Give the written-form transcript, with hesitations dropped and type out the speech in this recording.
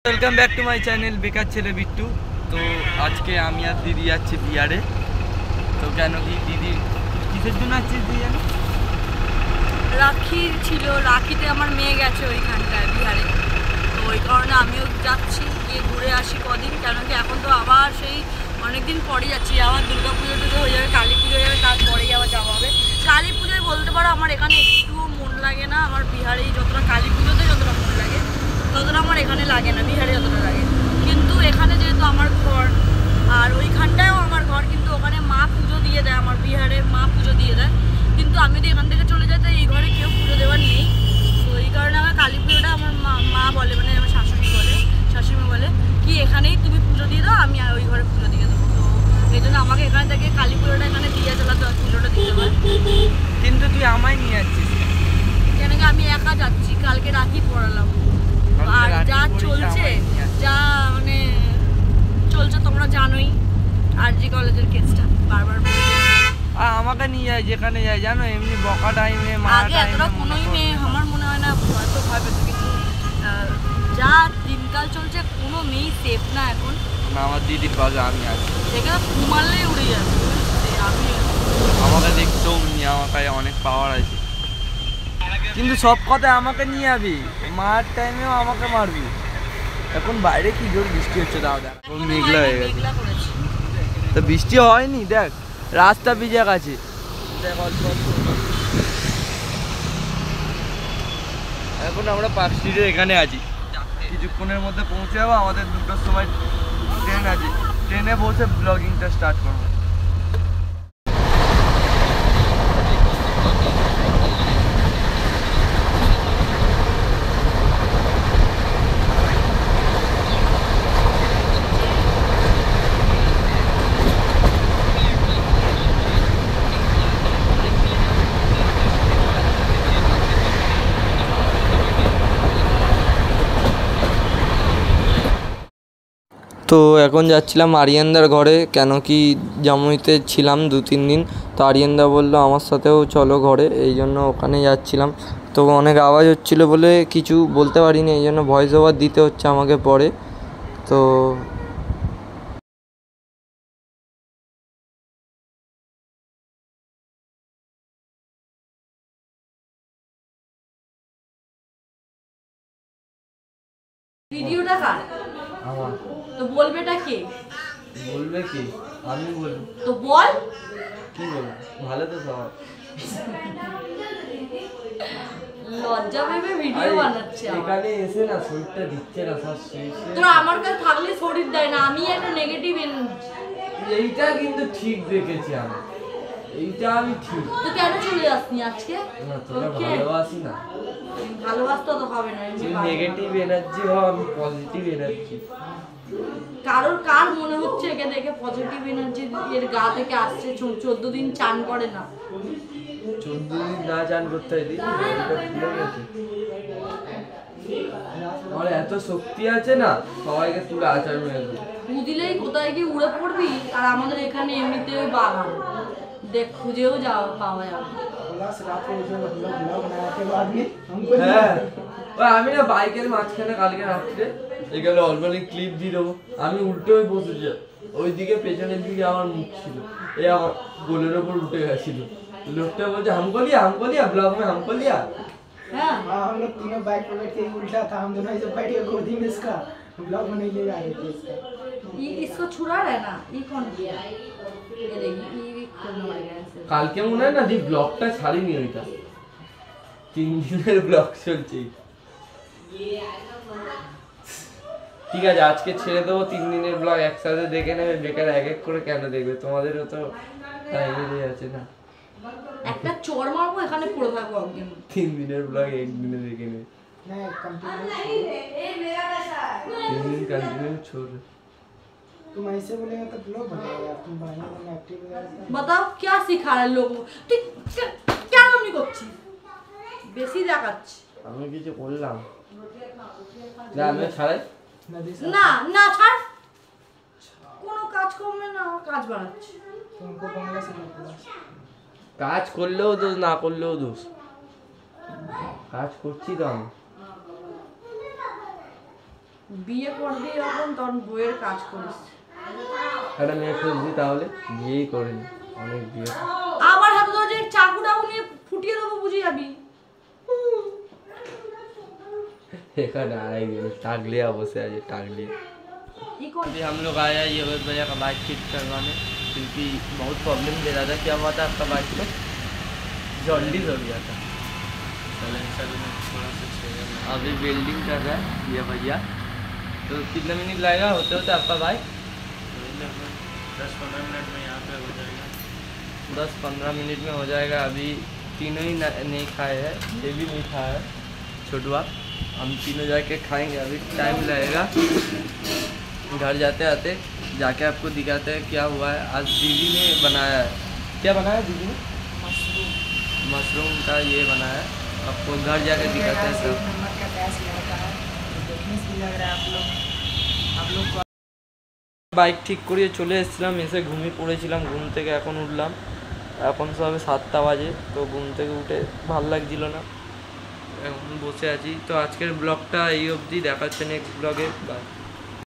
Welcome back to my channel বেকার ছেলে বিট্টু। তো আজকে আমি আর দিদি যাচ্ছি বিহারে। তো কেন কি দিদি কিসের জন্য যাচ্ছি দিদি জানো? রাখি ছিল, রাখিতে আমার মেয়ে গেছে ওইখানটায় বিহারে। তো ওই কারণে আমিও যাচ্ছি, গিয়ে ঘুরে আসি কদিন। কেন কি এখন তো আবার সেই অনেকদিন পরে যাচ্ছি, আবার দুর্গা পুজোতে তো হয়ে যাবে, কালী পুজো হয়ে যাবে, তারপরেই আবার যাওয়া হবে। কালী পুজোয় বলতে পারো আমার এখানে একটুও মন লাগে না। আমার বিহারেই যতটা কালী পুজোতে যতটা মন লাগে ততটা আমার এখানে লাগে না, বিহারে যতটা লাগে। কিন্তু এখানে যেহেতু আমার ঘর আর ওইখানটায়ও আমার ঘর, কিন্তু ওখানে মা পুজো দিয়ে দেয়, আমার বিহারে মা পুজো দিয়ে দেয়। কিন্তু আমি যদি এখান থেকে চলে যাই তো এই ঘরে কেউ পুজো দেওয়ার নেই। তো এই কারণে আমার কালী পুজোটা আমার মা বলে, মানে আমার শাশুড়ি বলে, শাশুড়ি বলে কি এখানেই তুমি পুজো দিয়ে দাও, আমি ওই ঘরে পুজো দিয়ে দেবো। তো এই জন্য আমাকে এখানে থেকে কালী পুজোটা এখানে দিয়ে চালাতে হয়, পুজোটা দিতে হয়। কিন্তু তুই আমায় নিয়ে যাচ্ছিস কেন কি আমি একা যাচ্ছি, কালকে রাখি পড়ালাম। আর যা চলছে, যা মানে চলছে তোমরা জানোই, আরজি কলেজের কেসটা বারবার আর আমাকে নিয়ে যায় যেখানে যায় জানো, এমনি বকা টাইমে আগে এতটা কোনোই মেয়ে আমার মনে হয় না হয়তো ভাবে, কিন্তু যা দিনকাল চলছে কোনো মেয়েই সেফ না এখন। না, আমার দিদির পাশে আমি আছি, যেখানে ঘুমালেই উড়ে যাবে। আমি আমাকে দেখতেও নিয়ে, আমার কাছে অনেক পাওয়ার আছে। কিন্তু সব কথায় আমাকে নিয়ে যাবি, মার টাইমেও আমাকে মারবি। এখন বাইরে কি জোর বৃষ্টি হচ্ছে, দাও দেখ মেঘলা হয়ে গেছে। তো বৃষ্টি হয়নি, দেখ রাস্তা ভিজে গেছে, দেখ অল্প অল্প। এখন আমরা পার্ক স্ট্রিটের এখানে আছি, কিছুক্ষণের মধ্যে পৌঁছে যাবো। আমাদের 2টার সময় ট্রেন আছে, ট্রেনে বসে ব্লগিংটা স্টার্ট করবো। তো এখন যাচ্ছিলাম আরিয়ানদার ঘরে, কেন কি জামুইতে ছিলাম 2-3 দিন। তো আরিয়ানদা বললো আমার সাথেও চলো ঘরে, এই জন্য ওখানে যাচ্ছিলাম। তো অনেক আওয়াজ হচ্ছিলো বলে কিছু বলতে পারিনি, এই জন্য ভয়েস ওভার দিতে হচ্ছে আমাকে পরে। তো ভিডিওটা কার? আমার। তো বলবেটা কে? বলবে কি? আমি বলবো। তো বল কি বলবো? ভালো তো সবাই। লজ্জা ভেবে ভিডিও বানাচ্ছে। এখানে এসে না শরীরটা দিচ্ছে না, সব তোরা আমার কাছে থাকলে শরীর দেয় না, আমি একটা নেগেটিভ এনার্জি। এইটা কিন্তু ঠিক দেখেছি আমি, এইটা আমি ঠিক। তো কেন চলে যাসনি আজকে? না তোরা ভালোবাসি না, ভালোবাসতে তো হবে না, তুই নেগেটিভ এনার্জি হও, আমি পজিটিভ এনার্জি। কার মনে হচ্ছে একে দেখে পজিটিভ এনার্জি এর গা থেকে আসছে? 14 দিন চান করে না, 14 দিন না চান করতে হয় দিদি, এটা ভুলে গেছে। আমার এত শক্তি আছে না, সবাইকে তুলে আচার মেরে দেবো। দিলেই কোথায় গিয়ে উড়ে পড়বি। আর আমাদের এখানে এমনিতেও বাগান, দেখ খুঁজেও পাওয়া যাবে। হ্যাঁ, ওই আমি না বাইকের মাঝখানে কালকে রাত্রে এখানে অল্পলি ক্লিপ দিয়ে দেবো, আমি উল্টে ওই বসেছি, ওইদিকে পেছনের দিকে আমার মুখ ছিল, এই আমার গোলের ওপর উঠে গেছিল। लोग बोलते हमको लिया ब्लॉग में हमको लिया। हाँ हम लोग तीनों बाइक पे बैठ के उल्टा था, हम दोनों ऐसे बैठ के गोदी में इसका ब्लॉग में नहीं ले जा रहे थे इसका। ये इसको छुड़ा रहा है ना, ये कौन किया? ये देखिए ये खोलने पड़ेगा ऐसे। কাল কে মনে হয় না যে ব্লগটা ছাড়িনি, ওইটা 3 দিনের ব্লগ চলছে। ঠিক আছে আজকে ছেড়ে দেবো, 3 দিনের ব্লগ একসাথে দেখে নেবে, বেকার এক এক করে কেন দেখবে, তোমাদেরও তো টাইম আছে না। একটা চোর মারবো এখানে পড়ে থাকবো একদিন। 3 দিনের ব্লগ একদিনে দেখে নেবে, नहीं कंटिन्यू 3 दिन कंटिन्यू छोड़। तुम ऐसे बोलेगा तो ब्लॉग बनेगा यार, तुम बढ़िया में एक्टिव हो जाते। बताओ क्या सिखा रहा है लोगों को? তুই কেন এমনি করছিস? বেশি দেখাচ্ছিস। আমি কিছু বললাম না, আমি ছাড়াই नदी से না না ছাড়, কোনো কাজ করবে না, আমার কাজ বাড়াচ্ছে। तुमको बांग्ला से बोला কাজ করলেও দোষ, না করলেও দোষ। কাজ করছি তো আমি। বিয়ে করবি যখন তখন বইয়ের কাজ করিস। একটা মেয়ে খুঁজছি তাহলে, বিয়েই করিনি, অনেক বিয়ে। আমার হাতে ধরে যে চাকুটা নিয়ে ফুটিয়ে দেবো বুঝে যাবি। एकाड आए गए टाक लिया बसे आज टाक लिया। अभी हम लोग आए हैं ये भैया का बाइक ठीक करवाने, क्योंकि बहुत प्रॉब्लम दे रहा था। क्या हुआ था आपका बाइक में? जॉन्डिस हो गया था। अभी वेल्डिंग कर रहा है ये भैया। तो कितने मिनट लगेगा होते होते आपका बाइक? 10-15 मिनट में यहाँ पे हो जाएगा। 10-15 मिनट में हो जाएगा। अभी तीनों ही नहीं खाए हैं, ये भी नहीं खाया है छोटुआ। हम तीनों जाके खाएंगे, अभी टाइम लगेगा। घर जाते आते जाके आपको दिखाते हैं क्या हुआ है। आज दीदी ने बनाया है। क्या बनाया दीदी ने? मशरूम का ये बनाया है। आपको घर जाके दिखाते हैं सब। नंबर का गैस लड़का है, देखने से लग रहा है आप लोग को। বাইক ঠিক করিয়ে চলে এসেছিলাম, এসে ঘুমিয়ে পড়েছিলাম। ঘুম থেকে এখন উঠলাম, এখন সবে 7টা বাজে। তো ঘুম থেকে উঠে ভালো লাগছিল না, এখন বসে আছি। তো আজকের ব্লগটা এই অবধি, দেখাচ্ছে নেক্সট ব্লগে। বাই।